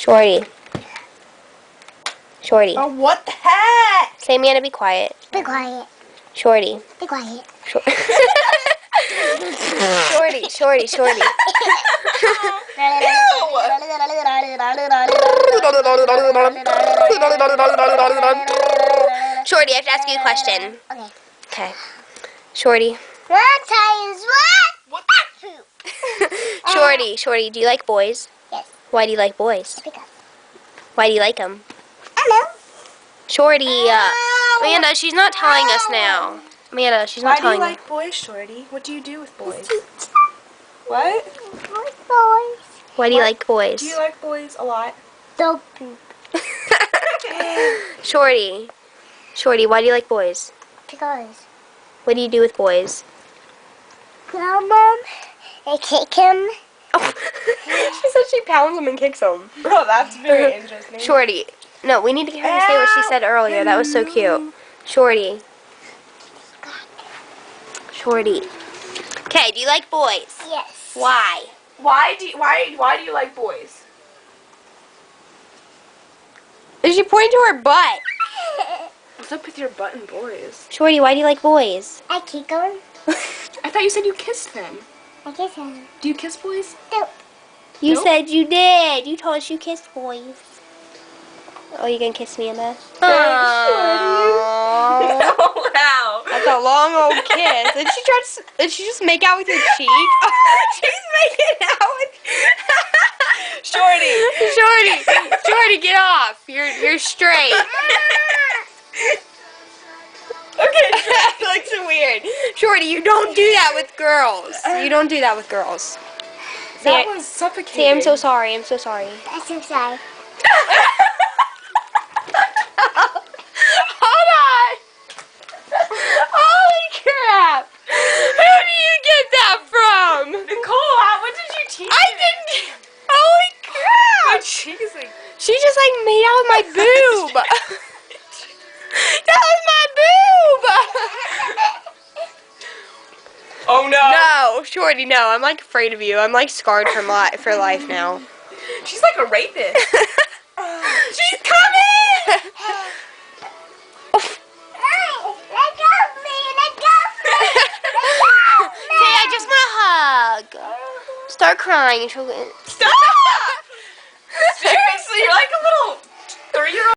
Shorty. Shorty. Oh, what the heck? Say, Amanda, be quiet. Be quiet. Shorty. Be quiet. Shorty. Shorty. Shorty, I have to ask you a question. Okay. Okay. Shorty. What times what? Shorty, do you like boys? Yes. Why do you like boys? Because. Why do you like them? Hello. Shorty, Amanda, she's not telling us now. Amanda, she's not Why do you telling us. like boys, Shorty? What do you do with boys? What? Boys. Why do you like boys? Do you like boys a lot? Dog poop. Shorty, why do you like boys? Because. What do you do with boys? Grab them and kick him. Oh. She said she pounds them and kicks them. Bro, that's very interesting. Shorty, no, we need to get her to say what she said earlier. That was so cute. Shorty. Okay, do you like boys? Yes. Why? Why do you like boys? Is she pointing to her butt? What's up with your butt and boys? Shorty, why do you like boys? I kick him. I thought you said you kissed them. I kiss him. Do you kiss boys? Nope. You Nope. said you did. You told us you kissed boys. Oh, you gonna kiss me, Emma? Oh, Aww. wow. That's a long old kiss. Did she just make out with your cheek? Oh, she's making out with. Shorty. Shorty, get off. You're straight. Okay. That looks weird. Shorty, you don't do that with girls. You don't do that with girls. That was suffocating. Say, I'm so sorry. I'm so sorry. Hold on. Holy crap. Who do you get that from? Nicole, what did you teach I didn't. Holy crap. My cheek is like... She just like made out with my boob. That was my boob. Oh no. No, Shorty, no. I'm like afraid of you. I'm like scarred for life now. She's like a rapist. She's coming. Say, I just want a hug. Start crying. Stop! Seriously, you're like a little 3-year-old.